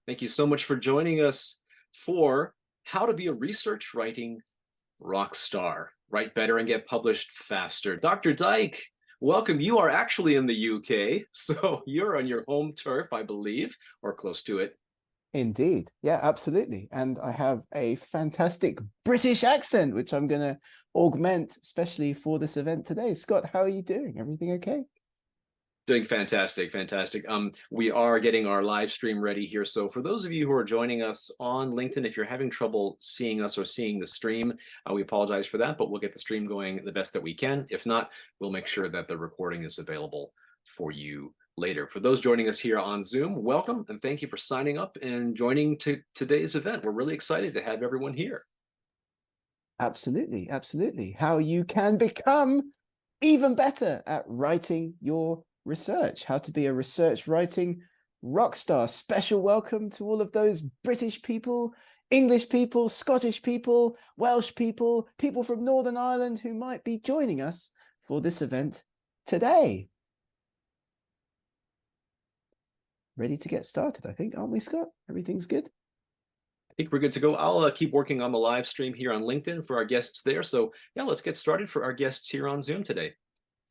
Thank you so much for joining us for How to Be a Research Writing Rock Star. Write better and get published faster. Dr. Dyke, welcome. You are actually in the UK, so you're on your home turf, I believe, or close to it. Indeed. Yeah, absolutely. And I have a fantastic British accent, which I'm going to augment, especially for this event today. Scott, how are you doing? Everything okay? Doing fantastic, fantastic. We are getting our live stream ready here. So for those of you who are joining us on LinkedIn, if you're having trouble seeing us or seeing the stream, we apologize for that, but we'll get the stream going the best that we can. If not, we'll make sure that the recording is available for you later. For those joining us here on Zoom, welcome and thank you for signing up and joining today's event. We're really excited to have everyone here. Absolutely, absolutely. How you can become even better at writing your research, how to be a research writing rock star. Special welcome to all of those British people, English people, Scottish people, Welsh people, people from Northern Ireland who might be joining us for this event today. Ready to get started, I think, aren't we, Scott? Everything's good? I think we're good to go. I'll keep working on the live stream here on LinkedIn for our guests there. So yeah, let's get started for our guests here on Zoom today.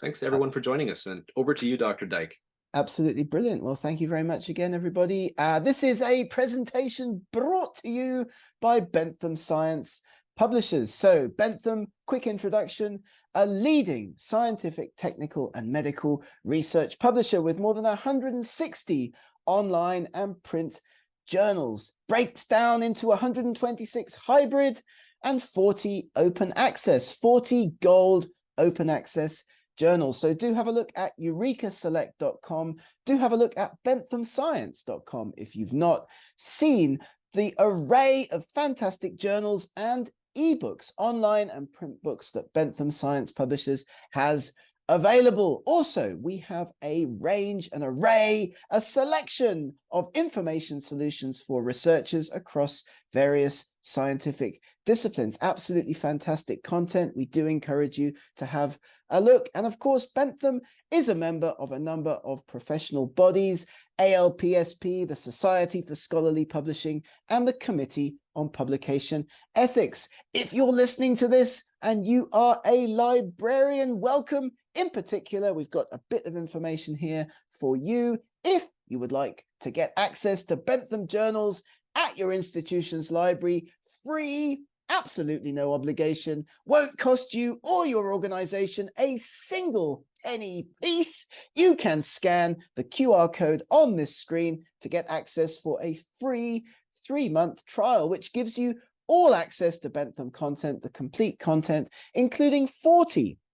Thanks everyone for joining us, and over to you, Dr. Dyke. Absolutely brilliant. Well, thank you very much again, everybody. This is a presentation brought to you by Bentham Science Publishers. So Bentham, quick introduction, a leading scientific, technical and medical research publisher with more than 160 online and print journals, breaks down into 126 hybrid and 40 open access, 40 gold open access journals. So do have a look at eurekaselect.com. Do have a look at benthamscience.com if you've not seen the array of fantastic journals and ebooks, online and print books that Bentham Science Publishers has available. Also, we have a range, an array, a selection of information solutions for researchers across various scientific disciplines. Absolutely fantastic content. We do encourage you to have a look. And of course, Bentham is a member of a number of professional bodies, ALPSP, the Society for Scholarly Publishing, and the Committee on Publication Ethics. If you're listening to this and you are a librarian, welcome. In particular, we've got a bit of information here for you. If you would like to get access to Bentham journals at your institution's library, free, absolutely no obligation, won't cost you or your organization a single penny piece. You can scan the QR code on this screen to get access for a free 3-month trial, which gives you all access to Bentham content, the complete content, including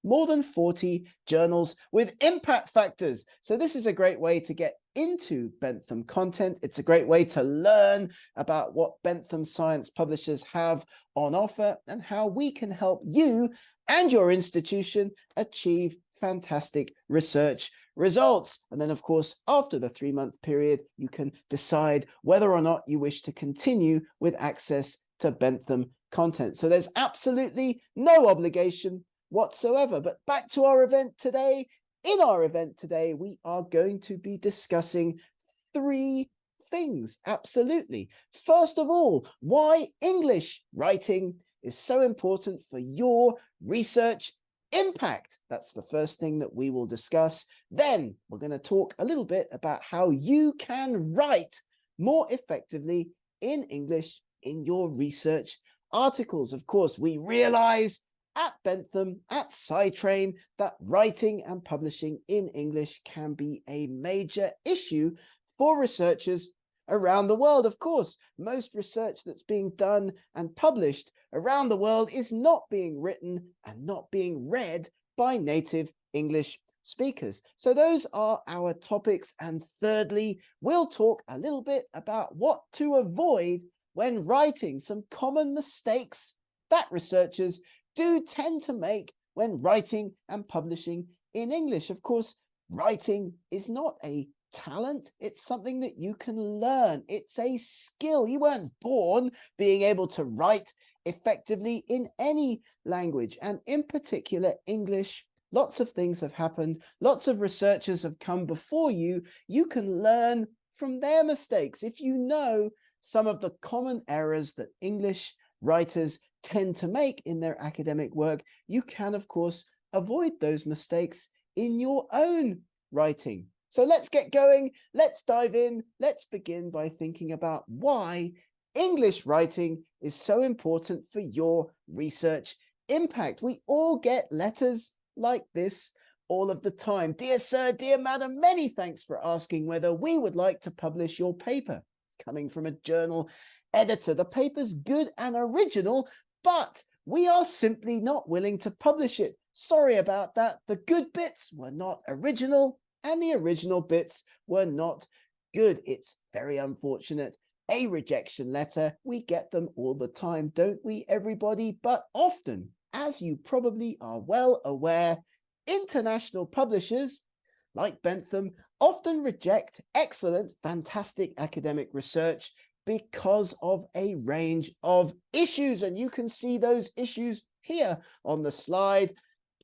more than 40 journals with impact factors. So this is a great way to get into Bentham content. It's a great way to learn about what Bentham Science Publishers have on offer and how we can help you and your institution achieve fantastic research results. And then, of course, after the 3-month period, you can decide whether or not you wish to continue with access to Bentham content. So there's absolutely no obligation whatsoever. But back to our event today. In our event today, we are going to be discussing 3 things. Absolutely. First of all, why English writing is so important for your research impact. That's the first thing that we will discuss. Then we're going to talk a little bit about how you can write more effectively in English in your research articles. Of course, we realize at Bentham, at SciTrain, that writing and publishing in English can be a major issue for researchers around the world. Of course, most research that's being done and published around the world is not being written and not being read by native English speakers. So those are our topics. And thirdly, we'll talk a little bit about what to avoid when writing, some common mistakes that researchers do tend to make when writing and publishing in English. Of course, writing is not a talent. It's something that you can learn. It's a skill. You weren't born being able to write effectively in any language, and in particular English. Lots of things have happened. Lots of researchers have come before you. You can learn from their mistakes. If you know some of the common errors that English writers tend to make in their academic work, you can, of course, avoid those mistakes in your own writing. So let's get going. Let's dive in. Let's begin by thinking about why English writing is so important for your research impact. We all get letters like this all of the time. Dear sir, dear madam, many thanks for asking whether we would like to publish your paper. It's coming from a journal editor. The paper's good and original, but we are simply not willing to publish it. Sorry about that. The good bits were not original and the original bits were not good. It's very unfortunate. A rejection letter, we get them all the time, don't we, everybody? But often, as you probably are well aware, international publishers like Bentham often reject excellent, fantastic academic research because of a range of issues. And you can see those issues here on the slide.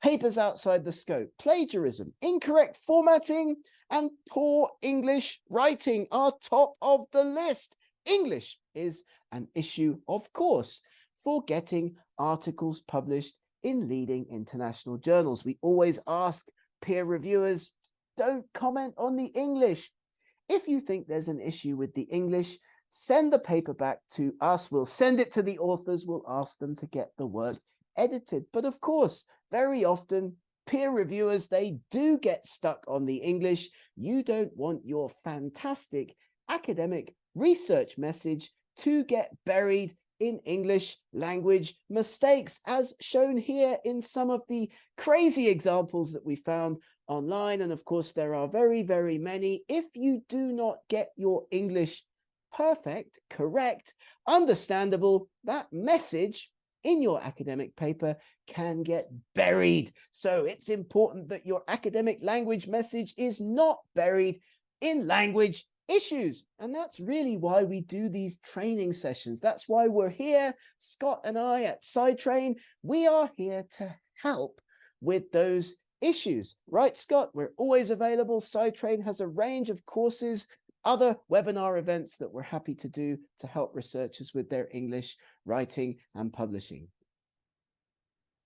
Papers outside the scope, plagiarism, incorrect formatting, and poor English writing are top of the list. English is an issue, of course, for getting articles published in leading international journals. We always ask peer reviewers, don't comment on the English. If you think there's an issue with the English, send the paper back to us. We'll send it to the authors. We'll ask them to get the work edited. But of course, very often, peer reviewers, they do get stuck on the English. You don't want your fantastic academic research message to get buried in English language mistakes, as shown here in some of the crazy examples that we found online. And of course, there are very, very many. If you do not get your English perfect, correct, understandable, that message in your academic paper can get buried. So it's important that your academic language message is not buried in language issues. And that's really why we do these training sessions. That's why we're here, Scott and I at SciTrain. We are here to help with those issues, right, Scott? We're always available. SciTrain has a range of courses, other webinar events that we're happy to do to help researchers with their English writing and publishing.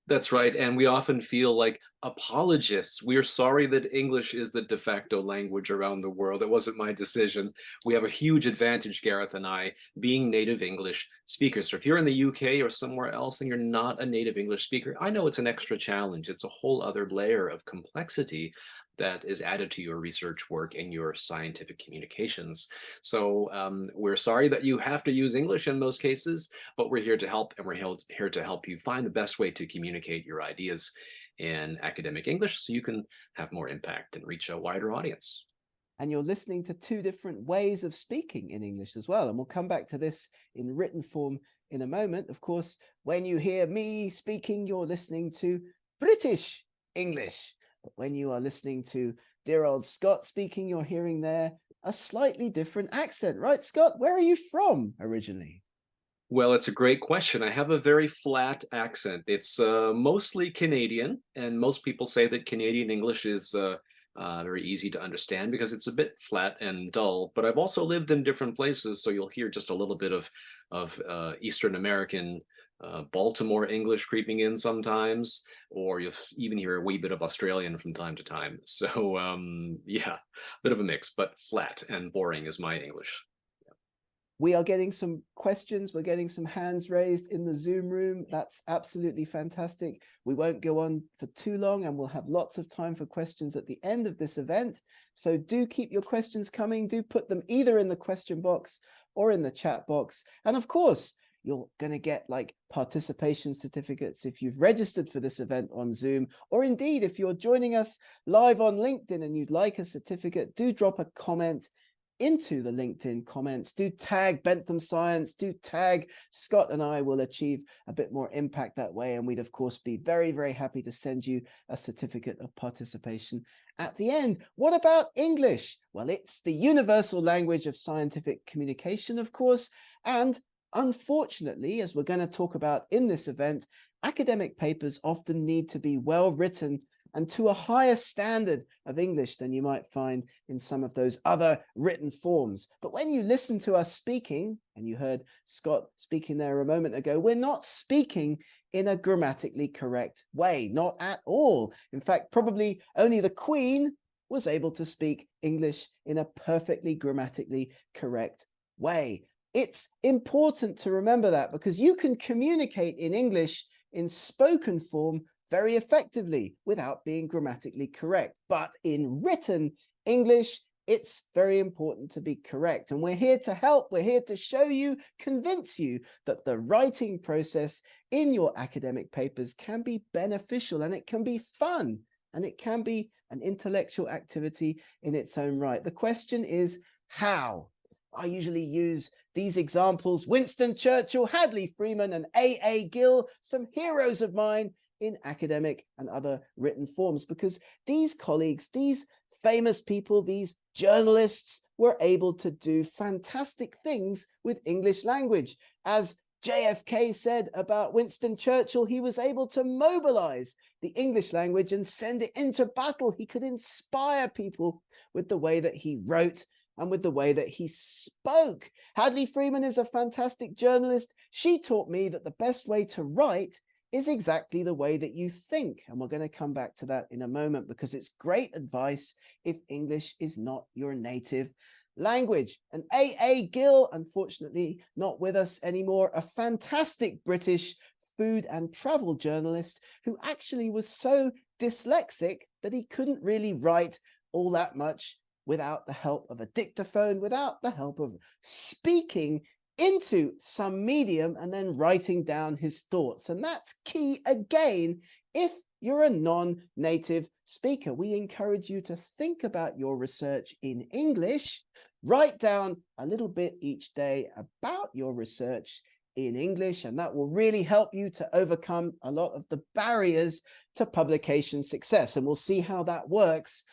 That's right. And we often feel like apologists. We're sorry that English is the de facto language around the world. It wasn't my decision. We have a huge advantage, Gareth and I, being native English speakers. So if you're in the UK or somewhere else and you're not a native English speaker, I know it's an extra challenge. It's a whole other layer of complexity that is added to your research work and your scientific communications. So we're sorry that you have to use English in most cases, but we're here to help, and we're here to help you find the best way to communicate your ideas in academic English so you can have more impact and reach a wider audience. And you're listening to two different ways of speaking in English as well. And we'll come back to this in written form in a moment. Of course, when you hear me speaking, you're listening to British English. But when you are listening to dear old Scott speaking, you're hearing there a slightly different accent, right, Scott? Where are you from originally? Well, it's a great question. I have a very flat accent. It's mostly Canadian, and most people say that Canadian English is very easy to understand because it's a bit flat and dull. But I've also lived in different places, so you'll hear just a little bit of Eastern American Baltimore English creeping in sometimes, or you'll even hear a wee bit of Australian from time to time. So yeah, a bit of a mix, but flat and boring is my English. We are getting some questions. We're getting some hands raised in the Zoom room. That's absolutely fantastic. We won't go on for too long, and we'll have lots of time for questions at the end of this event. So do keep your questions coming. Do put them either in the question box or in the chat box. And of course, you're going to get like participation certificates if you've registered for this event on Zoom, or indeed, if you're joining us live on LinkedIn and you'd like a certificate, do drop a comment into the LinkedIn comments. Do tag Bentham Science, do tag Scott, and I will achieve a bit more impact that way. And we'd, of course, be very, very happy to send you a certificate of participation at the end. What about English? Well, it's the universal language of scientific communication, of course. And unfortunately, as we're going to talk about in this event, academic papers often need to be well written and to a higher standard of English than you might find in some of those other written forms. But when you listen to us speaking, and you heard Scott speaking there a moment ago, we're not speaking in a grammatically correct way, not at all. In fact, probably only the Queen was able to speak English in a perfectly grammatically correct way. It's important to remember that, because you can communicate in English in spoken form very effectively without being grammatically correct. But in written English, it's very important to be correct. And we're here to help. We're here to show you, convince you that the writing process in your academic papers can be beneficial, and it can be fun, and it can be an intellectual activity in its own right. The question is how? I usually use these examples: Winston Churchill, Hadley Freeman, and A.A. Gill, some heroes of mine in academic and other written forms, because these colleagues, these famous people, these journalists were able to do fantastic things with English language. As JFK said about Winston Churchill, he was able to mobilize the English language and send it into battle. He could inspire people with the way that he wrote and with the way that he spoke. Hadley Freeman is a fantastic journalist. She taught me that the best way to write is exactly the way that you think. And we're going to come back to that in a moment, because it's great advice if English is not your native language. And A.A. Gill, unfortunately not with us anymore, a fantastic British food and travel journalist who actually was so dyslexic that he couldn't really write all that much without the help of a dictaphone, without the help of speaking into some medium and then writing down his thoughts. And that's key again if you're a non-native speaker. We encourage you to think about your research in English. Write down a little bit each day about your research in English, and that will really help you to overcome a lot of the barriers to publication success. And we'll see how that works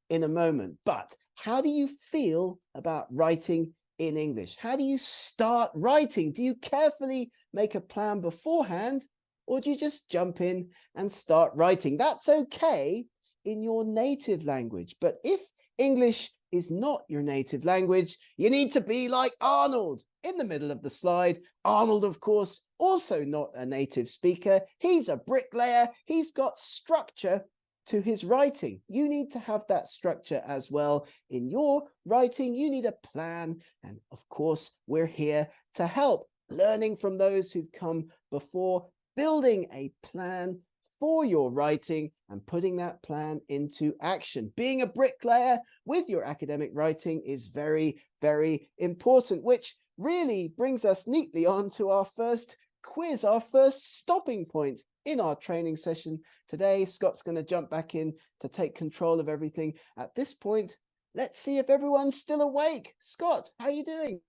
in a moment. But how do you feel about writing in English? How do you start writing? Do you carefully make a plan beforehand, or do you just jump in and start writing? That's okay in your native language. But if English is not your native language, you need to be like Arnold in the middle of the slide. Arnold, of course, also not a native speaker. He's a bricklayer. He's got structure to his writing. You need to have that structure as well in your writing. You need a plan. And of course, we're here to help, learning from those who've come before, building a plan for your writing and putting that plan into action. Being a bricklayer with your academic writing is very, very important, which really brings us neatly on to our first quiz, our first stopping point in our training session today. Scott's going to jump back in to take control of everything at this point. Let's see if everyone's still awake. Scott, how are you doing?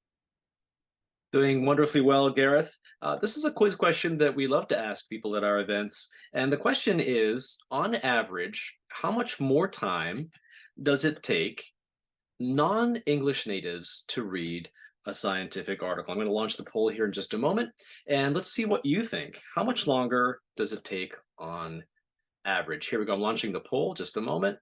Doing wonderfully well, Gareth. This is a quiz question that we love to ask people at our events. And the question is, on average, how much more time does it take non-English natives to read a scientific article? I'm going to launch the poll here in just a moment, and let's see what you think. How much longer does it take on average? Here we go. I'm launching the poll. Just a moment.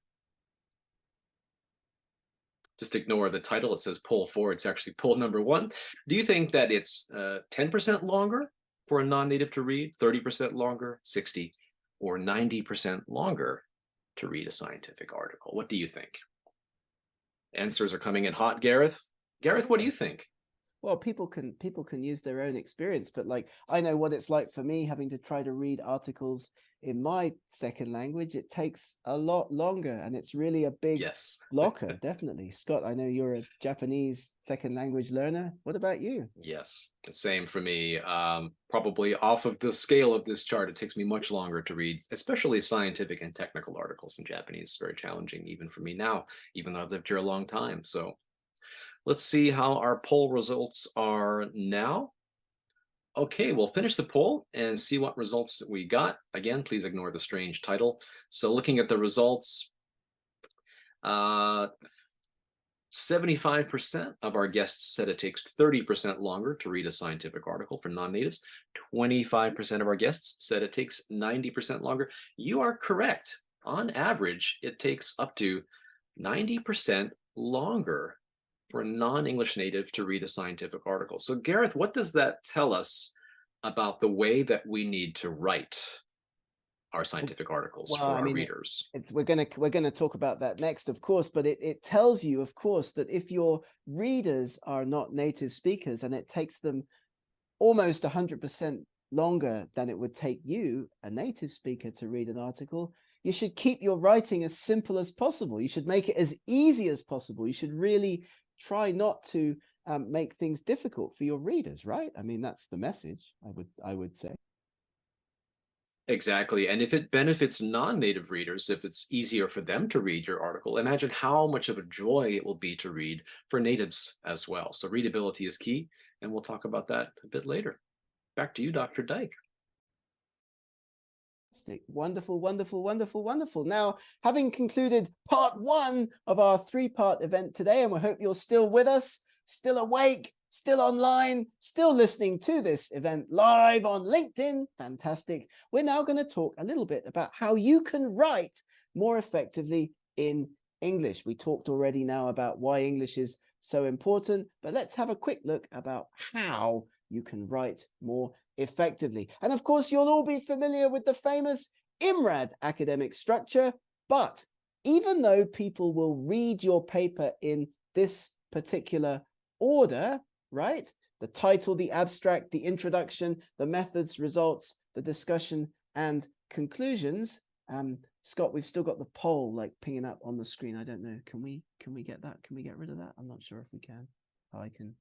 Just ignore the title. It says poll 4. It's actually poll number 1. Do you think that it's 10% longer for a non-native to read, 30% longer, 60, or 90% longer to read a scientific article? What do you think? Answers are coming in hot, Gareth. Gareth, what do you think? Well, people can use their own experience, but like, I know what it's like for me having to try to read articles in my second language. It takes a lot longer, and it's really a big blocker. Definitely. Scott, I know you're a Japanese second language learner. What about you? Yes, the same for me. Probably off of the scale of this chart, it takes me much longer to read, especially scientific and technical articles in Japanese. It's very challenging even for me now, even though I've lived here a long time. So let's see how our poll results are now. Okay, we'll finish the poll and see what results we got. Again, please ignore the strange title. So looking at the results, 75% of our guests said it takes 30% longer to read a scientific article for non-natives. 25% of our guests said it takes 90% longer. You are correct. on average, it takes up to 90% longer for a non-English native to read a scientific article. So, Gareth, what does that tell us about the way that we need to write our scientific articles Well, for I our mean, readers? it's we're gonna talk about that next, of course, but it tells you, of course, that if your readers are not native speakers and it takes them almost 100% longer than it would take you, a native speaker, to read an article, you should keep your writing as simple as possible. You should make it as easy as possible. You should really try not to make things difficult for your readers, right? I mean, that's the message, I would say. Exactly. And if it benefits non-native readers, if it's easier for them to read your article, imagine how much of a joy it will be to read for natives as well. So readability is key, and we'll talk about that a bit later. Back to you, Dr. Dyke. Fantastic. Wonderful, wonderful, wonderful, wonderful. Now, having concluded part one of our three-part event today, and we hope you're still with us, still awake, still online, still listening to this event live on LinkedIn. Fantastic. We're now going to talk a little bit about how you can write more effectively in English. We talked already now about why English is so important, but let's have a quick look about how you can write more effectively. And of course, you'll all be familiar with the famous IMRAD academic structure, but even though people will read your paper in this particular order, right? The title, the abstract, the introduction, the methods, results, the discussion, and conclusions. Scott, we've still got the poll like pinging up on the screen. I don't know. Can we get that? Can we get rid of that? I'm not sure if we can. I can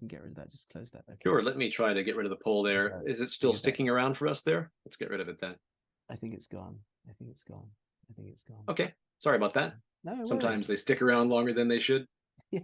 get rid of that. Just close that. Okay. Sure, let me try to get rid of the poll there. Is it still that- sticking around for us there? Let's get rid of it then. I think it's gone. I think it's gone. I think it's gone. Okay, sorry about that. No Sometimes worries. they stick around longer than they should. Yeah.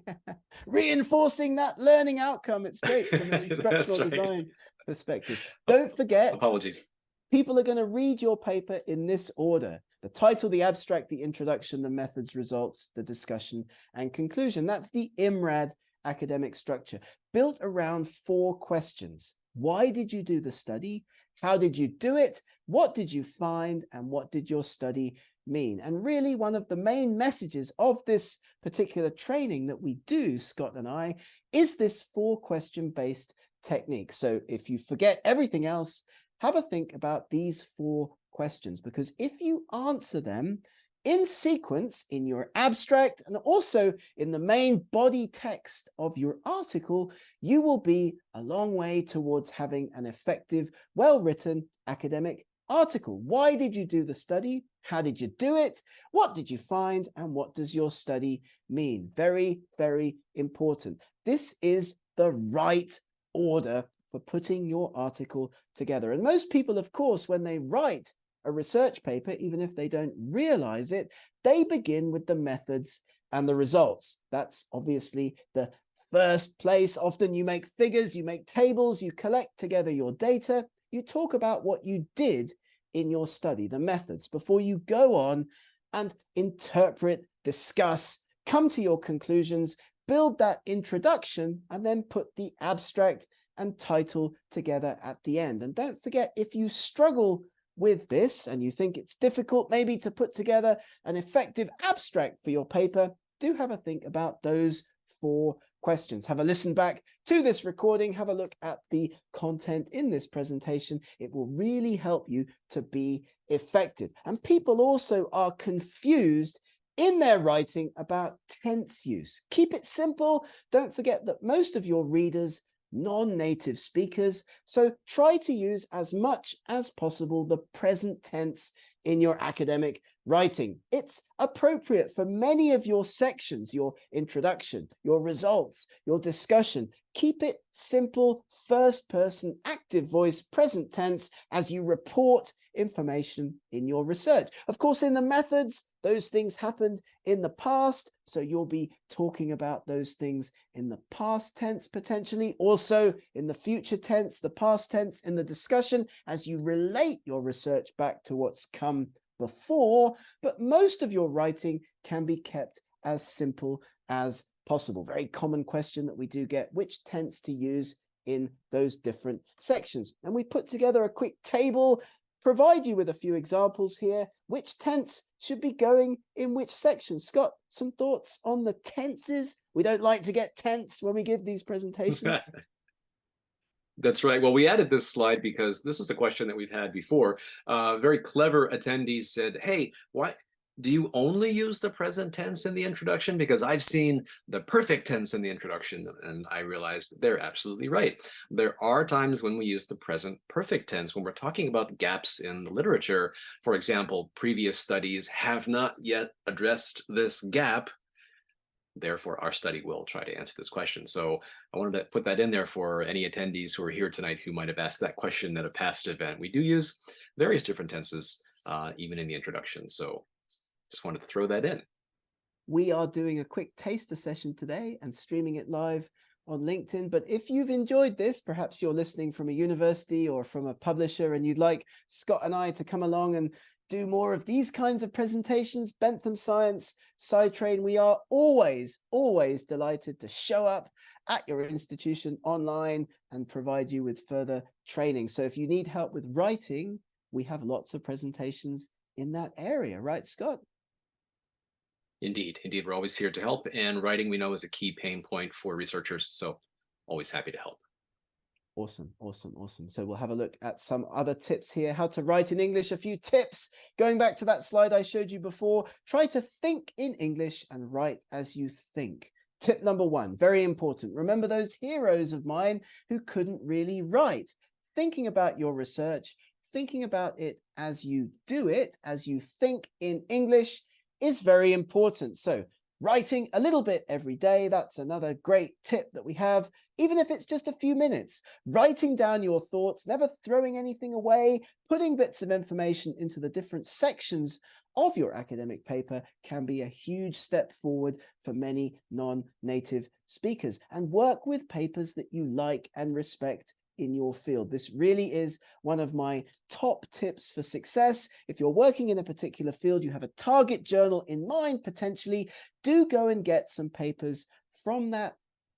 Reinforcing that learning outcome. It's great from an instructional right. design perspective. Don't forget, Apologies. people are going to read your paper in this order: the title, the abstract, the introduction, the methods, results, the discussion, and conclusion. That's the IMRAD academic structure, built around 4 questions. Why did you do the study? How did you do it? What did you find? And what did your study mean? And really, one of the main messages of this particular training that we do, Scott and I, is this 4-question based technique. So if you forget everything else, have a think about these 4 questions, because if you answer them in sequence in your abstract and also in the main body text of your article, you will be a long way towards having an effective, well-written academic article. Why did you do the study? How did you do it? What did you find? And what does your study mean? Very, very important. This is the right order for putting your article together. And most people, of course, when they write a research paper, even if they don't realize it, they begin with the methods and the results. That's obviously the first place. Often you make figures, you make tables, you collect together your data, you talk about what you did in your study, the methods, before you go on and interpret, discuss, come to your conclusions, build that introduction, and then put the abstract and title together at the end. And don't forget, if you struggle with this and you think it's difficult maybe to put together an effective abstract for your paper, do have a think about those 4 questions. Have a listen back to this recording, have a look at the content in this presentation. It will really help you to be effective. And people also are confused in their writing about tense use. Keep it simple. Don't forget that most of your readers non-native speakers, so try to use as much as possible the present tense in your academic writing. It's appropriate for many of your sections, your introduction, your results, your discussion. Keep it simple, first person, active voice, present tense as you report information in your research. Of course, in the methods, those things happened in the past, so you'll be talking about those things in the past tense potentially, also in the future tense, the past tense in the discussion as you relate your research back to what's come before. But most of your writing can be kept as simple as possible. Very common question that we do get: which tense to use in those different sections? And we put together a quick table provide you with a few examples here. Which tense should be going in which section? Scott, some thoughts on the tenses? We don't like to get tense when we give these presentations. That's right. Well, we added this slide because this is a question that we've had before. Very clever attendees said, hey, why do you only use the present tense in the introduction? Because I've seen the perfect tense in the introduction, and I realized they're absolutely right. There are times when we use the present perfect tense when we're talking about gaps in the literature. For example, previous studies have not yet addressed this gap. Therefore, our study will try to answer this question. So I wanted to put that in there for any attendees who are here tonight who might have asked that question at a past event. We do use various different tenses, even in the introduction. So just wanted to throw that in. We are doing a quick taster session today and streaming it live on LinkedIn. But if you've enjoyed this, perhaps you're listening from a university or from a publisher and you'd like Scott and I to come along and do more of these kinds of presentations, Bentham Science, SciTrain, we are always delighted to show up at your institution online and provide you with further training. So if you need help with writing, we have lots of presentations in that area, right, Scott? Indeed, we're always here to help, and writing we know is a key pain point for researchers, so always happy to help. Awesome. So we'll have a look at some other tips here. How to write in English, a few tips. Going back to that slide I showed you before, try to think in English and write as you think. Tip number 1, very important. Remember those heroes of mine who couldn't really write. Thinking about your research, thinking about it as you do it, as you think in English is very important. So writing a little bit every day, that's another great tip that we have, even if it's just a few minutes. Writing down your thoughts, never throwing anything away, putting bits of information into the different sections of your academic paper can be a huge step forward for many non-native speakers. And work with papers that you like and respect in your field. This really is one of my top tips for success. If you're working in a particular field, you have a target journal in mind, potentially, do go and get some papers from that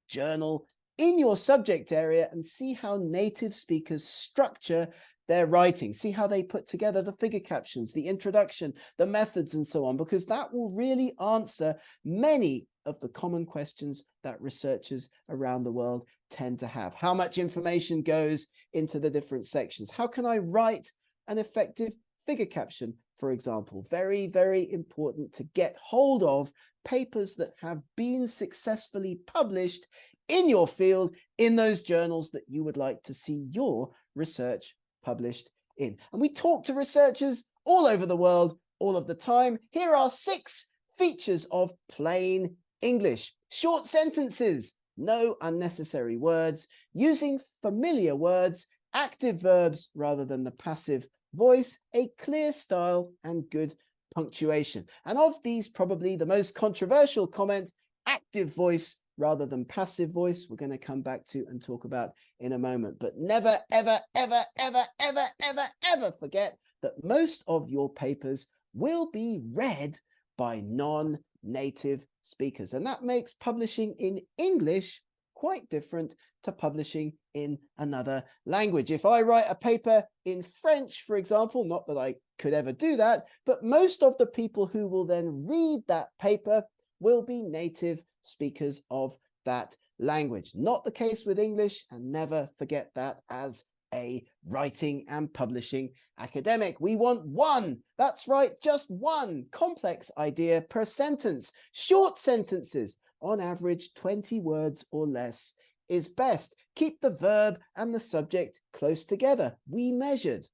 journal in your subject area and see how native speakers structure their writing. See how they put together the figure captions, the introduction, the methods, and so on, because that will really answer many of the common questions that researchers around the world tend to have. How much information goes into the different sections? How can I write an effective figure caption, for example? Very, very important to get hold of papers that have been successfully published in your field, in those journals that you would like to see your research published in. And we talk to researchers all over the world all of the time. Here are 6 features of plain English. Short sentences, no unnecessary words, using familiar words, active verbs rather than the passive voice, a clear style, and good punctuation. And of these, probably the most controversial comment, active voice rather than passive voice, we're going to come back to and talk about in a moment. But never, ever, ever, ever, ever, ever, ever forget that most of your papers will be read by non-native speakers. And that makes publishing in English quite different to publishing in another language. If I write a paper in French, for example, not that I could ever do that, but most of the people who will then read that paper will be native speakers of that language. Not the case with English, and never forget that as a writing and publishing academic. We want one, that's right, just one complex idea per sentence. Short sentences, on average 20 words or less, is best. Keep the verb and the subject close together. We measured.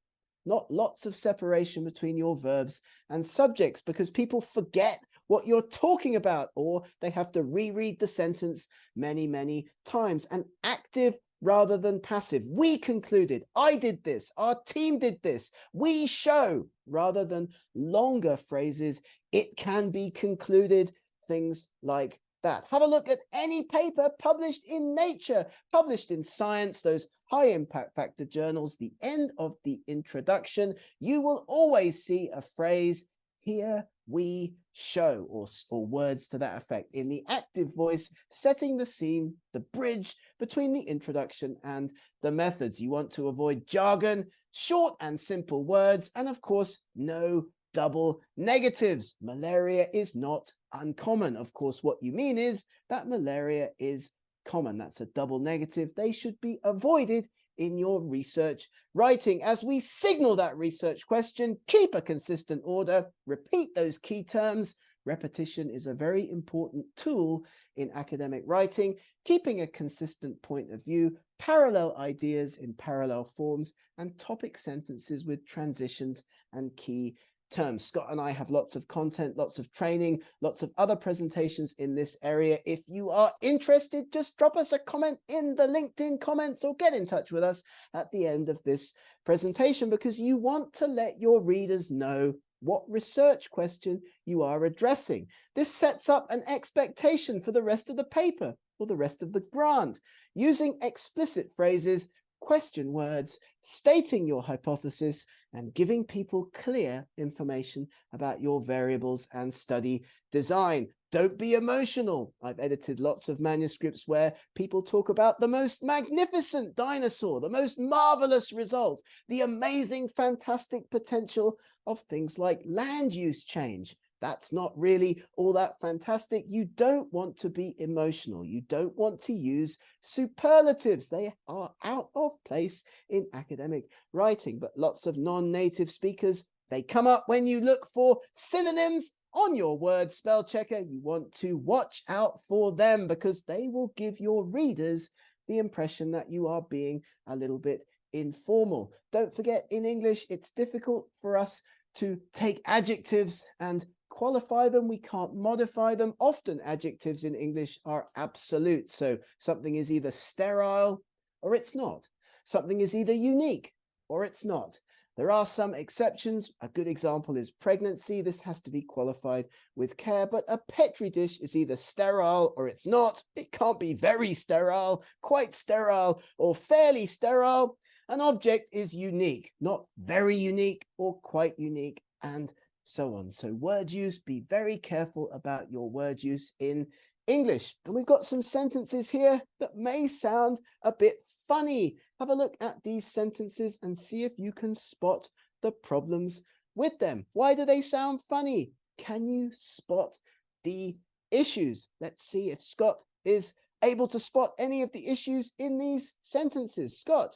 Not lots of separation between your verbs and subjects, because people forget what you're talking about, or they have to reread the sentence many, many times. And active rather than passive. We concluded, I did this, our team did this, we show, rather than longer phrases, it can be concluded, things like that. Have a look at any paper published in Nature, published in Science, those high impact factor journals, the end of the introduction, you will always see a phrase, Here we show, or words to that effect, in the active voice, setting the scene, the bridge between the introduction and the methods. You want to avoid jargon, short and simple words, and of course, no double negatives. Malaria is not uncommon. Of course, what you mean is that malaria is common. That's a double negative. They should be avoided in your research writing. As we signal that research question, keep a consistent order, repeat those key terms. Repetition is a very important tool in academic writing, keeping a consistent point of view, parallel ideas in parallel forms, and topic sentences with transitions and key terms. Scott and I have lots of content, lots of training, lots of other presentations in this area. If you are interested, just drop us a comment in the LinkedIn comments or get in touch with us at the end of this presentation, because you want to let your readers know what research question you are addressing. This sets up an expectation for the rest of the paper or the rest of the grant. Using explicit phrases, question words, stating your hypothesis, and giving people clear information about your variables and study design. Don't be emotional. I've edited lots of manuscripts where people talk about the most magnificent dinosaur, the most marvelous result, the amazing, fantastic potential of things like land use change. That's not really all that fantastic. You don't want to be emotional. You don't want to use superlatives. They are out of place in academic writing. But lots of non-native speakers, they come up when you look for synonyms on your word spell checker. You want to watch out for them because they will give your readers the impression that you are being a little bit informal. Don't forget, in English, it's difficult for us to take adjectives and qualify them. We can't modify them. Often adjectives in English are absolute. So something is either sterile or it's not. Something is either unique or it's not. There are some exceptions. A good example is pregnancy. This has to be qualified with care, but a Petri dish is either sterile or it's not. It can't be very sterile, quite sterile, or fairly sterile. An object is unique, not very unique or quite unique, and so on. So word use, be very careful about your word use in English. And we've got some sentences here that may sound a bit funny. Have a look at these sentences and see if you can spot the problems with them. Why do they sound funny? Can you spot the issues? Let's see if Scott is able to spot any of the issues in these sentences. Scott.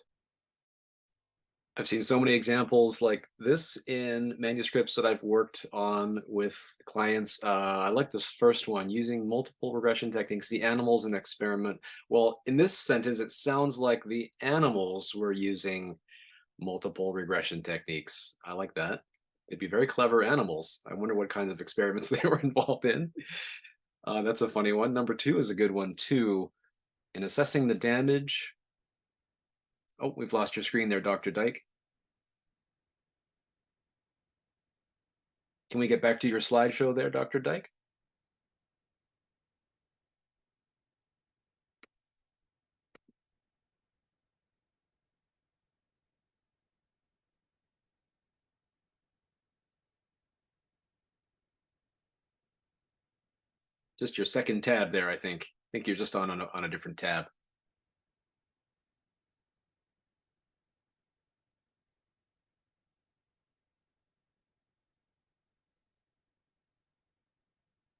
I've seen so many examples like this in manuscripts that I've worked on with clients. I like this first one, using multiple regression techniques, the animals in experiment. Well, in this sentence, it sounds like the animals were using multiple regression techniques. I like that. They'd be very clever animals. I wonder what kinds of experiments they were involved in. That's a funny one. Number 2 is a good one too. In assessing the damage, oh, we've lost your screen there, Dr. Dyke. Can we get back to your slideshow there, Dr. Dyke? Just your second tab there, I think. I think you're just on a different tab.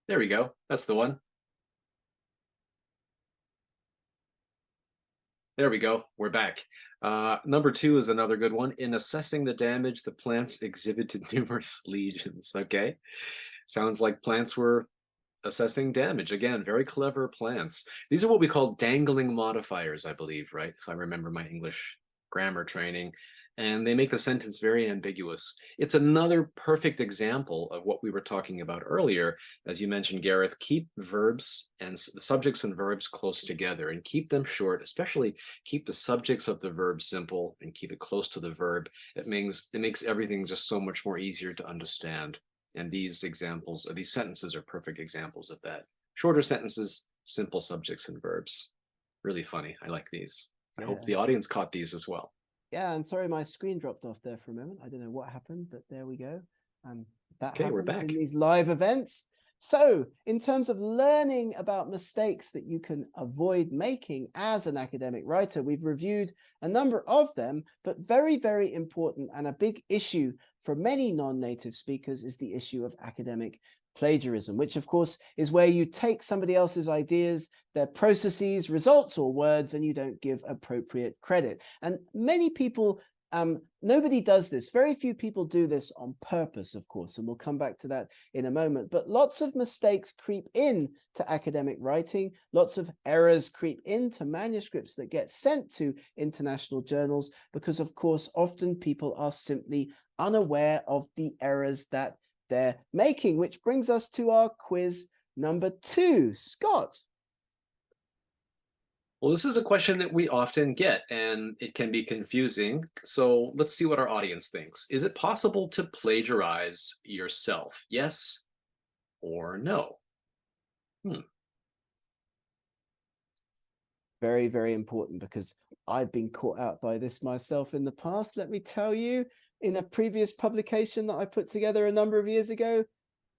There we go. That's the one. There we go. We're back. Number 2 is another good one. In assessing the damage, the plants exhibited numerous lesions. Okay. Sounds like plants were assessing damage. Again, very clever plants. These are what we call dangling modifiers, I believe, right? If I remember my English grammar training. And they make the sentence very ambiguous. It's another perfect example of what we were talking about earlier. As you mentioned, Gareth, keep verbs and subjects and verbs close together and keep them short, especially keep the subjects of the verb simple and keep it close to the verb. It makes everything just so much more easier to understand. And these examples, or these sentences, are perfect examples of that. Shorter sentences, simple subjects and verbs. Really funny. I like these. I hope the audience caught these as well. Yeah, and sorry, my screen dropped off there for a moment. I don't know what happened, but there we go. That Okay, we're happens back. in these live events. So in terms of learning about mistakes that you can avoid making as an academic writer, we've reviewed a number of them, but very, very important and a big issue for many non-native speakers is the issue of academic plagiarism, which of course is where you take somebody else's ideas, their processes, results, or words, and you don't give appropriate credit. And many people nobody does this. Very few people do this on purpose, of course, and we'll come back to that in a moment. But lots of mistakes creep in to academic writing. Lots of errors creep into manuscripts that get sent to international journals because, of course, often people are simply unaware of the errors that they're making, which brings us to our quiz number 2. Scott. Well, this is a question that we often get, and it can be confusing. So let's see what our audience thinks. Is it possible to plagiarize yourself? Yes or no? Very, very important because I've been caught out by this myself in the past. Let me tell you, in a previous publication that I put together a number of years ago,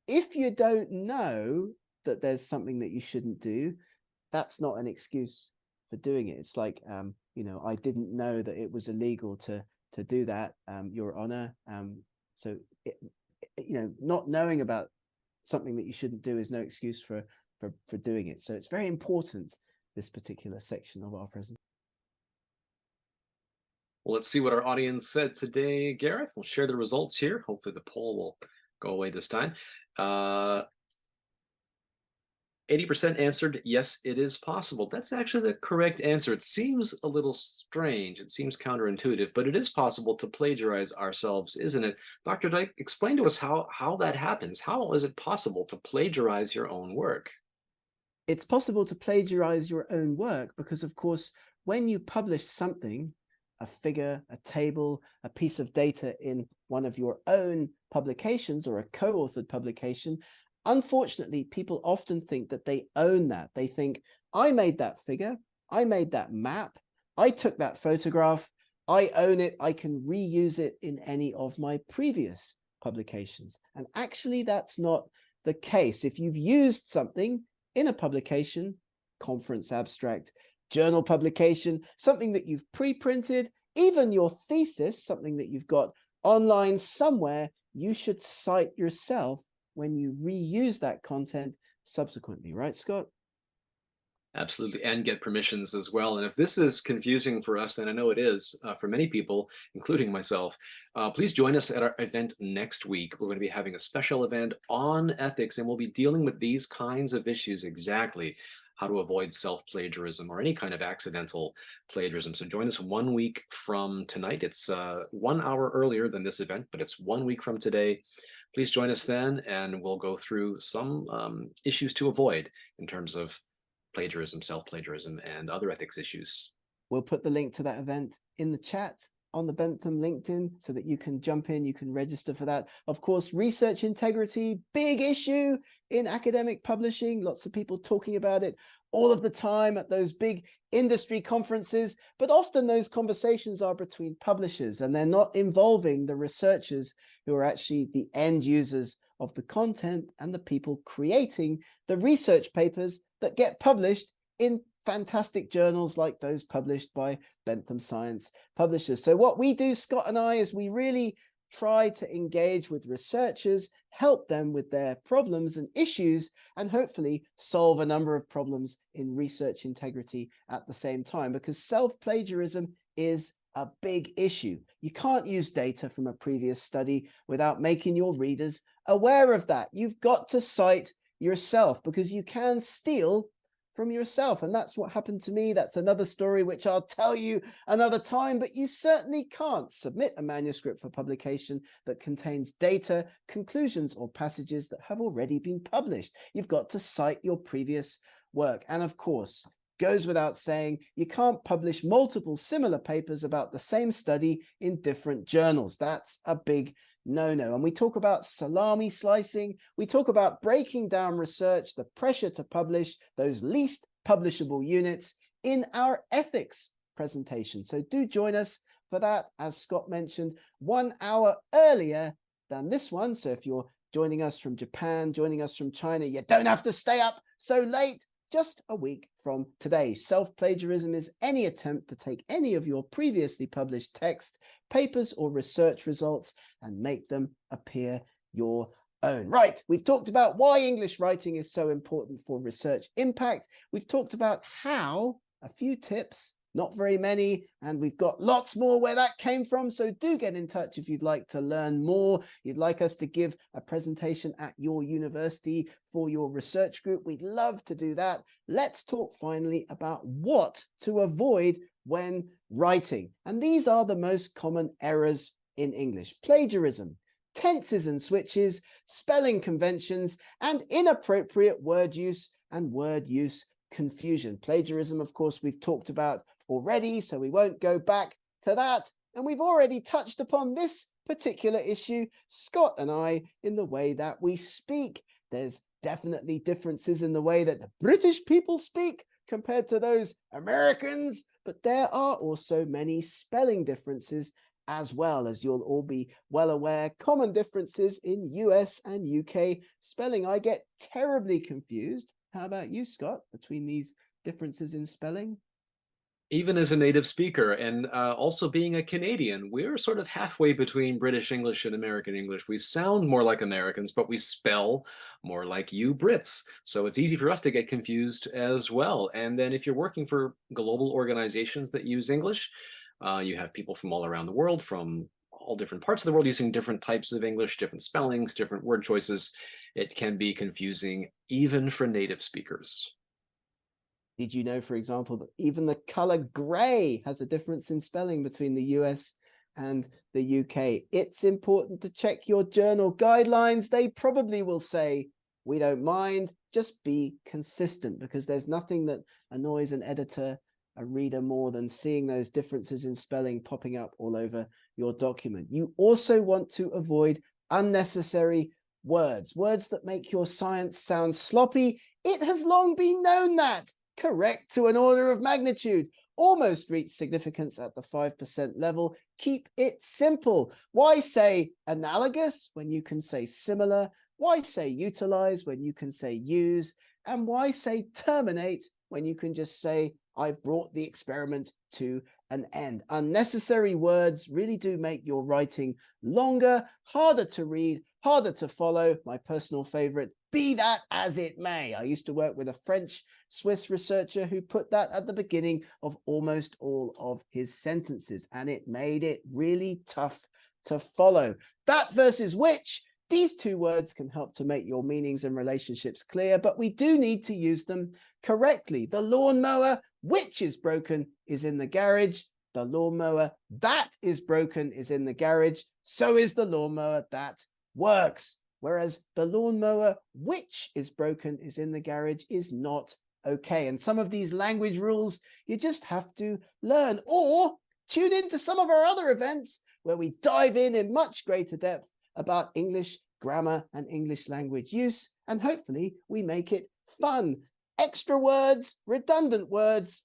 if you don't know that there's something that you shouldn't do, that's not an excuse for doing it. It's like, I didn't know that it was illegal to do that, Your Honor. So, not knowing about something that you shouldn't do is no excuse for doing it. So it's very important, this particular section of our presentation. Well, let's see what our audience said today, Gareth. We'll share the results here. Hopefully the poll will go away this time. 80% answered, yes, it is possible. That's actually the correct answer. It seems a little strange. It seems counterintuitive, but it is possible to plagiarize ourselves, isn't it? Dr. Dyke, explain to us how that happens. How is it possible to plagiarize your own work? It's possible to plagiarize your own work because, of course, when you publish something, a figure, a table, a piece of data in one of your own publications or a co-authored publication, unfortunately, people often think that they own that. They think, I made that figure, I made that map, I took that photograph, I own it, I can reuse it in any of my previous publications. And actually, that's not the case. If you've used something in a publication, conference abstract, journal publication, something that you've pre-printed, even your thesis, something that you've got online somewhere, you should cite yourself when you reuse that content subsequently, right, Scott? Absolutely, and get permissions as well. And if this is confusing for us, then I know it is for many people, including myself. Please join us at our event next week. We're going to be having a special event on ethics, and we'll be dealing with these kinds of issues exactly. How to avoid self-plagiarism or any kind of accidental plagiarism. So join us 1 week from tonight. It's 1 hour earlier than this event, but it's 1 week from today. Please join us then, and we'll go through some issues to avoid in terms of plagiarism, self-plagiarism, and other ethics issues. We'll put the link to that event in the chat on the Bentham LinkedIn so that you can jump in, you can register for that. Of course, research integrity, big issue in academic publishing. Lots of people talking about it all of the time at those big industry conferences, but often those conversations are between publishers and they're not involving the researchers who are actually the end users of the content and the people creating the research papers that get published in fantastic journals like those published by Bentham Science publishers. So what we do, Scott and I, is we really try to engage with researchers, help them with their problems and issues, and hopefully solve a number of problems in research integrity at the same time, because self-plagiarism is a big issue. You can't use data from a previous study without making your readers aware of that. You've got to cite yourself because you can steal from yourself. And that's what happened to me. That's another story which I'll tell you another time, but you certainly can't submit a manuscript for publication that contains data, conclusions, or passages that have already been published. You've got to cite your previous work. And of course, goes without saying, you can't publish multiple similar papers about the same study in different journals. That's a big no-no. And we talk about salami slicing. We talk about breaking down research, the pressure to publish those least publishable units in our ethics presentation. So do join us for that, as Scott mentioned, 1 hour earlier than this one. So if you're joining us from Japan, joining us from China, you don't have to stay up so late. Just a week from today. Self-plagiarism is any attempt to take any of your previously published text, papers, or research results and make them appear your own. Right, we've talked about why English writing is so important for research impact. We've talked about how, a few tips, not very many, and we've got lots more where that came from. So do get in touch if you'd like to learn more. You'd like us to give a presentation at your university for your research group. We'd love to do that. Let's talk finally about what to avoid when writing. And these are the most common errors in English: plagiarism, tenses and switches, spelling conventions, and inappropriate word use and word use confusion. Plagiarism, of course, we've talked about already, so we won't go back to that. And we've already touched upon this particular issue, Scott and I, in the way that we speak. There's definitely differences in the way that the British people speak compared to those Americans, but there are also many spelling differences as well, as you'll all be well aware. Common differences in US and UK spelling. I get terribly confused. How about you, Scott, between these differences in spelling? Even as a native speaker and also being a Canadian, we're sort of halfway between British English and American English. We sound more like Americans, but we spell more like you Brits. So it's easy for us to get confused as well. And then if you're working for global organizations that use English, you have people from all around the world, from all different parts of the world, using different types of English, different spellings, different word choices. It can be confusing even for native speakers. Did you know, for example, that even the color gray has a difference in spelling between the US and the UK? It's important to check your journal guidelines. They probably will say, we don't mind, just be consistent, because there's nothing that annoys an editor, a reader, more than seeing those differences in spelling popping up all over your document. You also want to avoid unnecessary words that make your science sound sloppy. It has long been known that correct to an order of magnitude, almost reach significance at the 5% level. Keep it simple. Why say analogous when you can say similar? Why say utilize when you can say use? And why say terminate when you can just say, I brought the experiment to an end? Unnecessary words really do make your writing longer, harder to read, harder to follow. My personal favorite, be that as it may. I used to work with a French-Swiss researcher who put that at the beginning of almost all of his sentences, and it made it really tough to follow. That versus which, these two words can help to make your meanings and relationships clear, but we do need to use them correctly. The lawnmower which is broken is in the garage. The lawnmower that is broken is in the garage. So is the lawnmower that works. Whereas the lawnmower which is broken is in the garage is not okay. And some of these language rules you just have to learn, or tune into some of our other events where we dive in much greater depth about English grammar and English language use, and hopefully we make it fun. Extra words, redundant words,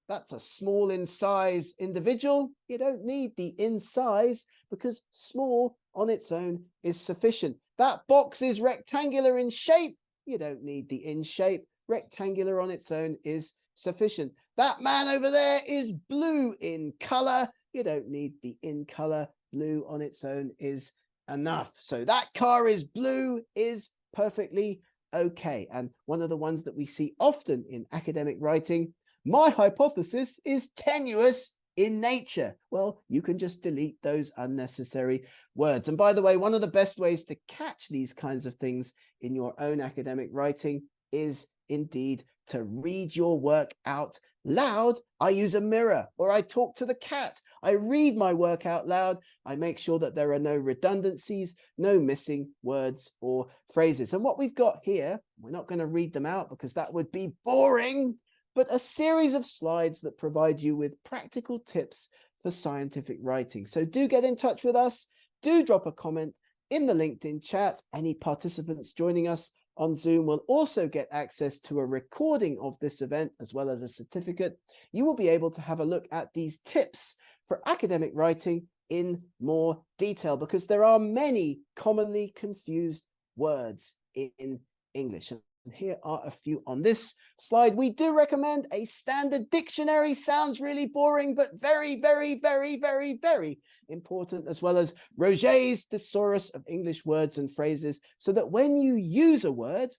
that's a small in size individual. You don't need the in size because small on its own is sufficient. That box is rectangular in shape. You don't need the in shape. Rectangular on its own is sufficient. That man over there is blue in color. You don't need the in color. Blue on its own is enough. So that car is blue is perfectly okay. And one of the ones that we see often in academic writing, my hypothesis is tenuous in nature. Well, you can just delete those unnecessary words. And by the way, one of the best ways to catch these kinds of things in your own academic writing is indeed to read your work out loud. I use a mirror, or I talk to the cat. I read my work out loud. I make sure that there are no redundancies, no missing words or phrases. And what we've got here, we're not going to read them out because that would be boring, but a series of slides that provide you with practical tips for scientific writing. So do get in touch with us. Do drop a comment in the LinkedIn chat. Any participants joining us on Zoom will also get access to a recording of this event as well as a certificate. You will be able to have a look at these tips for academic writing in more detail, because there are many commonly confused words in English. And here are a few on this slide. We do recommend a standard dictionary. Sounds really boring, but very, very, very, very, very important, as well as Roget's Thesaurus of English Words and Phrases, so that when you use a word,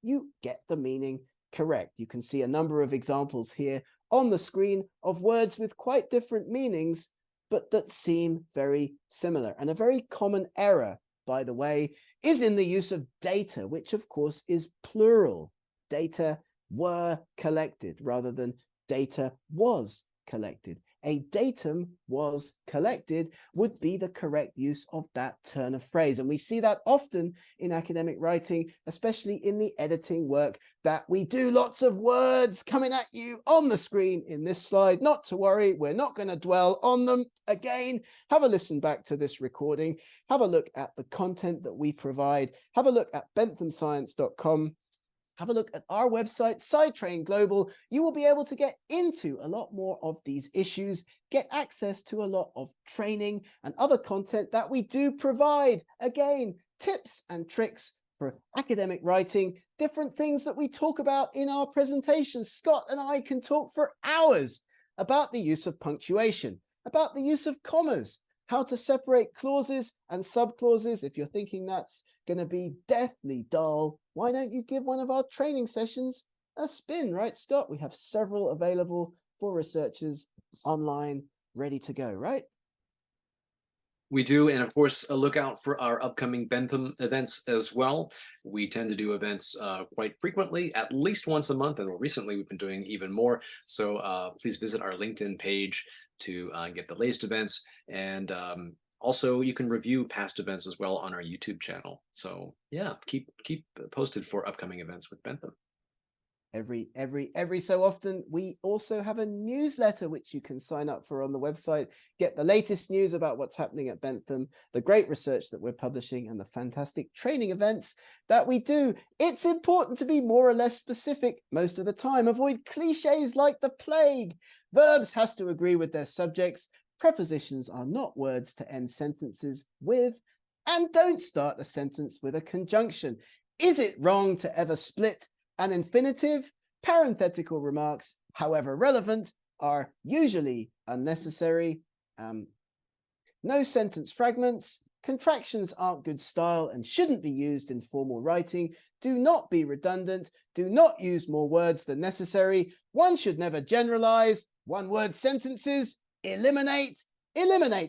you get the meaning correct. You can see a number of examples here on the screen of words with quite different meanings, but that seem very similar. And a very common error, by the way, is in the use of data, which of course is plural. Data were collected rather than data was collected. A datum was collected would be the correct use of that turn of phrase. And we see that often in academic writing, especially in the editing work that we do. Lots of words coming at you on the screen in this slide. Not to worry, we're not going to dwell on them again. Have a listen back to this recording. Have a look at the content that we provide. Have a look at benthamscience.com. Have a look at our website, SciTrain Global. You will be able to get into a lot more of these issues, get access to a lot of training and other content that we do provide. Again, tips and tricks for academic writing, different things that we talk about in our presentations. Scott and I can talk for hours about the use of punctuation, about the use of commas, how to separate clauses and subclauses. If you're thinking that's going to be deathly dull, why don't you give one of our training sessions a spin, right, Scott? We have several available for researchers online, ready to go, right? We do, and of course, a look out for our upcoming Bentham events as well. We tend to do events quite frequently, at least once a month, and recently we've been doing even more. So please visit our LinkedIn page to get the latest events, and also you can review past events as well on our YouTube channel. So yeah, keep posted for upcoming events with Bentham. Every so often, we also have a newsletter which you can sign up for on the website, get the latest news about what's happening at Bentham, the great research that we're publishing, and the fantastic training events that we do. It's important to be more or less specific most of the time. Avoid cliches like the plague. Verbs has to agree with their subjects. Prepositions are not words to end sentences with, and don't start a sentence with a conjunction. Is it wrong to ever split an infinitive? Parenthetical remarks, however relevant, are usually unnecessary. No sentence fragments. Contractions aren't good style and shouldn't be used in formal writing. Do not be redundant. Do not use more words than necessary. One should never generalize. One-word sentences. Eliminate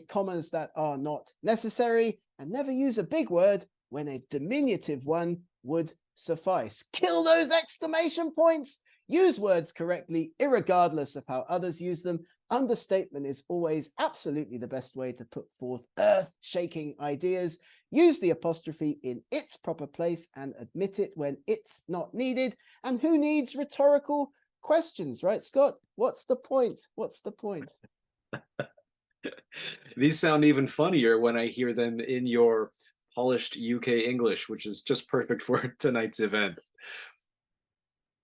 commas that are not necessary, and never use a big word when a diminutive one would suffice. Kill those exclamation points. Use words correctly, irregardless of how others use them. Understatement is always absolutely the best way to put forth earth-shaking ideas. Use the apostrophe in its proper place and admit it when it's not needed. And who needs rhetorical questions, right, Scott? What's the point? What's the point? These sound even funnier when I hear them in your polished UK English, which is just perfect for tonight's event.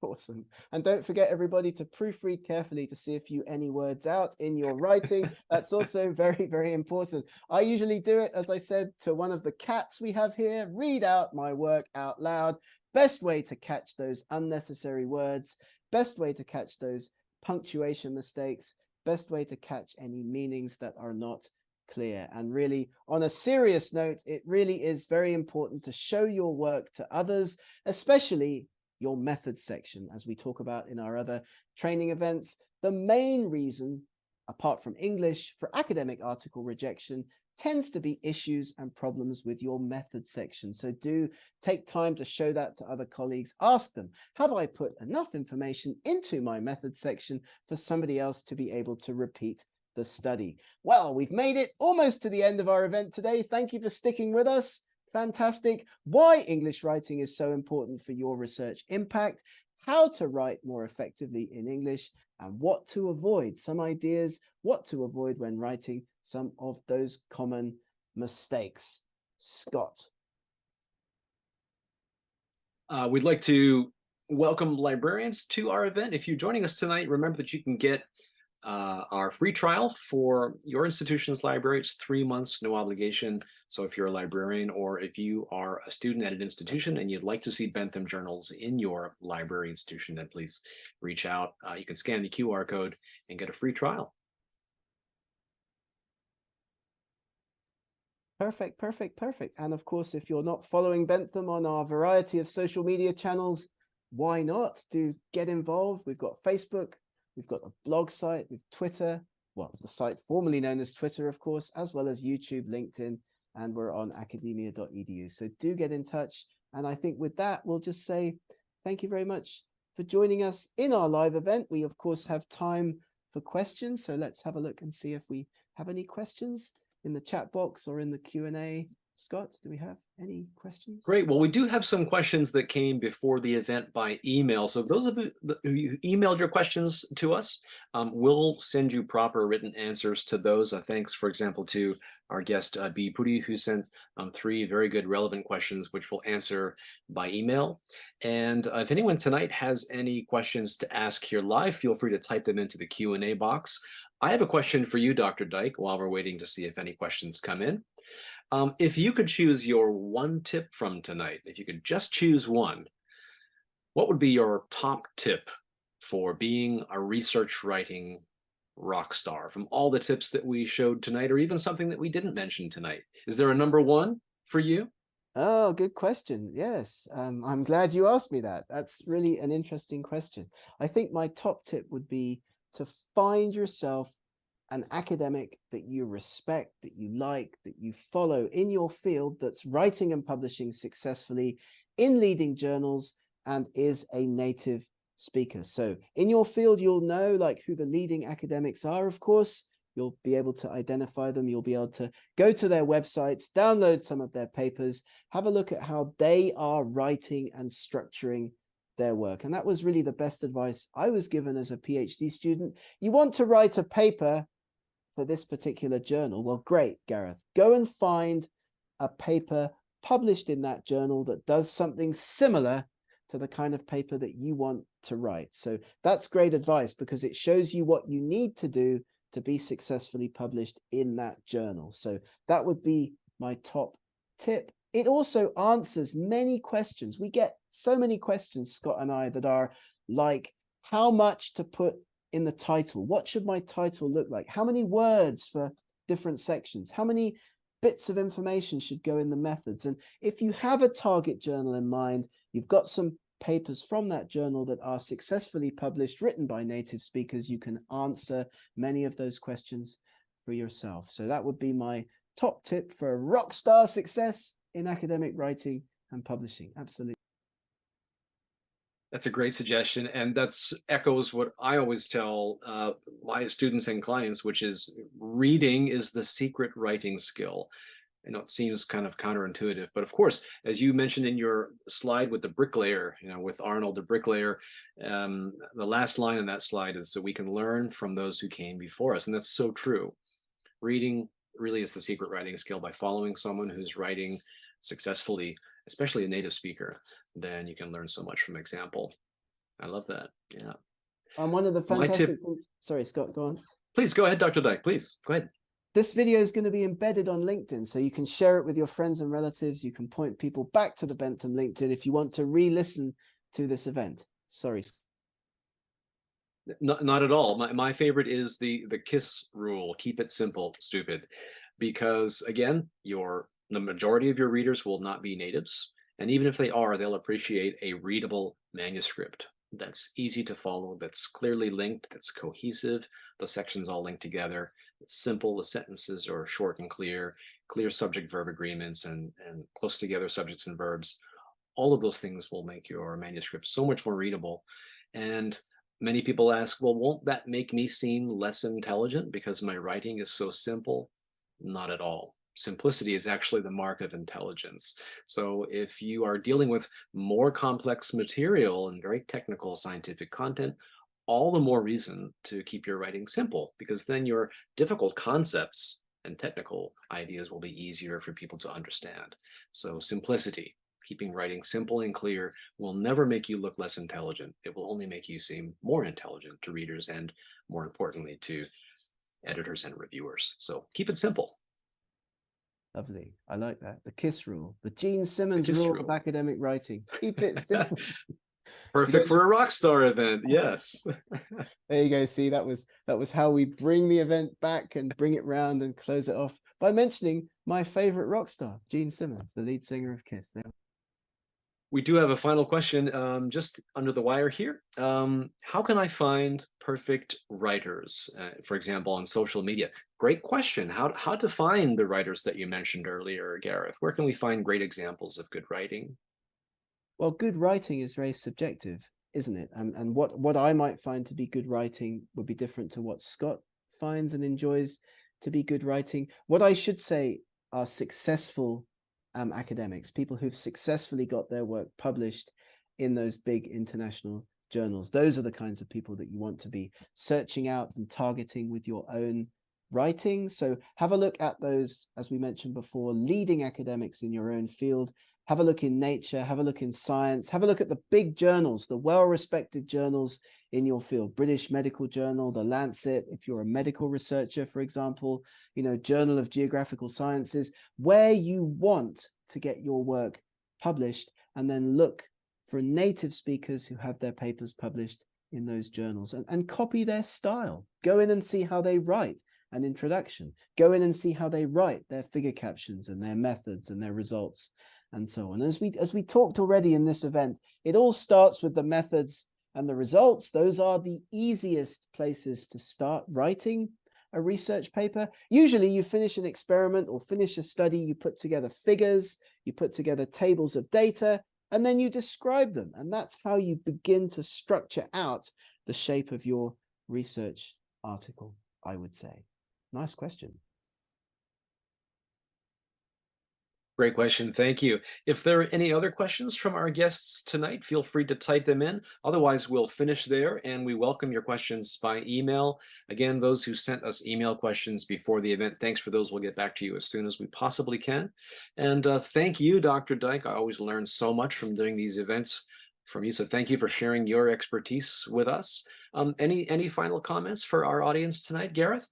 Awesome. And don't forget, everybody, to proofread carefully to see if you any words out in your writing. That's also very, very important. I usually do it, as I said, to one of the cats we have here. Read out my work out loud. Best way to catch those unnecessary words. Best way to catch those punctuation mistakes. Best way to catch any meanings that are not clear. And really, on a serious note, it really is very important to show your work to others, especially your methods section, as we talk about in our other training events. The main reason, apart from English, for academic article rejection tends to be issues and problems with your methods section. So do take time to show that to other colleagues. Ask them, have I put enough information into my methods section for somebody else to be able to repeat the study? Well, we've made it almost to the end of our event today. Thank you for sticking with us. Fantastic. Why English writing is so important for your research impact, how to write more effectively in English, and what to avoid, some ideas, what to avoid when writing some of those common mistakes. Scott. We'd like to welcome librarians to our event. If you're joining us tonight, remember that you can get our free trial for your institution's library. It's 3 months, no obligation. So if you're a librarian or if you are a student at an institution and you'd like to see Bentham journals in your library institution, then please reach out. You can scan the QR code and get a free trial. Perfect, perfect, perfect. And of course, if you're not following Bentham on our variety of social media channels, why not? Do get involved. We've got Facebook, we've got a blog site, we've Twitter, well, the site formerly known as Twitter, of course, as well as YouTube, LinkedIn, and we're on academia.edu. So do get in touch. And I think with that, we'll just say thank you very much for joining us in our live event. We, of course, have time for questions. So let's have a look and see if we have any questions in the chat box or in the Q&A. Scott, do we have any questions? Great. Well, we do have some questions that came before the event by email. So those of you who emailed your questions to us, we'll send you proper written answers to those. Thanks, for example, to our guest, B. Puri, who sent 3 very good relevant questions, which we'll answer by email. And if anyone tonight has any questions to ask here live, feel free to type them into the Q&A box. I have a question for you, Dr. Dyke, while we're waiting to see if any questions come in. If you could choose your one tip from tonight, if you could just choose one, what would be your top tip for being a research writing rock star from all the tips that we showed tonight, or even something that we didn't mention tonight? Is there a number one for you? Oh, good question. Yes, I'm glad you asked me that. That's really an interesting question. I think my top tip would be to find yourself an academic that you respect, that you like, that you follow in your field, that's writing and publishing successfully in leading journals and is a native speaker. So in your field, you'll know like who the leading academics are, of course. You'll be able to identify them. You'll be able to go to their websites, download some of their papers, have a look at how they are writing and structuring their work. And that was really the best advice I was given as a PhD student. You want to write a paper for this particular journal? Well, great, Gareth. Go and find a paper published in that journal that does something similar to the kind of paper that you want to write. So that's great advice because it shows you what you need to do to be successfully published in that journal. So that would be my top tip. It also answers many questions. We get so many questions, Scott and I, that are like, how much to put in the title? What should my title look like? How many words for different sections? How many bits of information should go in the methods? And if you have a target journal in mind, you've got some papers from that journal that are successfully published, written by native speakers, you can answer many of those questions for yourself. So that would be my top tip for rock star success in academic writing and publishing. Absolutely. That's a great suggestion, and that's echoes what I always tell my students and clients, which is reading is the secret writing skill. I know it seems kind of counterintuitive, but of course, as you mentioned in your slide with the bricklayer, with Arnold the bricklayer, the last line in that slide is so we can learn from those who came before us, and that's so true. Reading really is the secret writing skill. By following someone who's writing successfully, especially a native speaker, then you can learn so much from example. I love that. Yeah. One of the fantastic things, sorry, Scott, go on. Please go ahead, Dr. Dyke, please go ahead. This video is going to be embedded on LinkedIn, so you can share it with your friends and relatives. You can point people back to the Bentham LinkedIn if you want to re-listen to this event. Sorry. Not at all. My favorite is the KISS rule. Keep it simple, stupid. Because again, the majority of your readers will not be natives. And even if they are, they'll appreciate a readable manuscript that's easy to follow, that's clearly linked, that's cohesive. The sections all linked together. It's simple. The sentences are short and clear subject-verb agreements, and close together subjects and verbs. All of those things will make your manuscript so much more readable. And many people ask, well, won't that make me seem less intelligent because my writing is so simple? Not at all. Simplicity is actually the mark of intelligence. So if you are dealing with more complex material and very technical scientific content, all the more reason to keep your writing simple, because then your difficult concepts and technical ideas will be easier for people to understand. So simplicity Keeping writing simple and clear will never make you look less intelligent. It will only make you seem more intelligent to readers and, more importantly, to editors and reviewers. So keep it simple. Lovely. I like that. The KISS rule, the Gene Simmons KISS rule rule. of academic writing. Keep it simple. Perfect for a Rockstar event. Yes. There you go. See, that was how we bring the event back and bring it round and close it off by mentioning my favorite rock star, Gene Simmons, the lead singer of KISS. We do have a final question just under the wire here. How can I find perfect writers, for example, on social media? Great question. How to find the writers that you mentioned earlier, Gareth? Where can we find great examples of good writing? Well, good writing is very subjective, isn't it? And what I might find to be good writing would be different to what Scott finds and enjoys to be good writing. What I should say are successful academics, people who've successfully got their work published in those big international journals. Those are the kinds of people that you want to be searching out and targeting with your own writing. So have a look at those, as we mentioned before, leading academics in your own field. Have a look in Nature, have a look in Science, have a look at the big journals, the well-respected journals in your field. British Medical Journal, The Lancet, if you're a medical researcher, for example, Journal of Geographical Sciences, where you want to get your work published, and then look for native speakers who have their papers published in those journals and copy their style. Go in and see how they write an introduction. Go in and see how they write their figure captions and their methods and their results, and so on. As we talked already in this event, it all starts with the methods and the results. Those are the easiest places to start writing a research paper. Usually you finish an experiment or finish a study, you put together figures, you put together tables of data, and then you describe them. And that's how you begin to structure out the shape of your research article, I would say. Nice question. Great question. Thank you. If there are any other questions from our guests tonight, feel free to type them in. Otherwise, we'll finish there, and we welcome your questions by email. Again, those who sent us email questions before the event, thanks for those. We'll get back to you as soon as we possibly can. And thank you, Dr. Dyke. I always learn so much from doing these events from you. So thank you for sharing your expertise with us. Any final comments for our audience tonight, Gareth?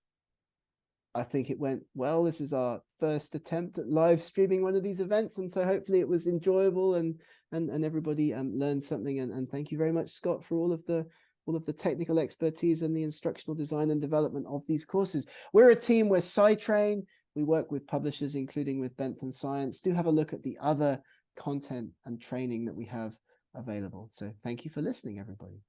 I think it went well. This is our first attempt at live streaming one of these events, and so hopefully it was enjoyable and everybody learned something. And thank you very much, Scott, for all of the technical expertise and the instructional design and development of these courses. We're a team, we're SciTrain. We work with publishers, including with Bentham Science. Do have a look at the other content and training that we have available. So thank you for listening, everybody.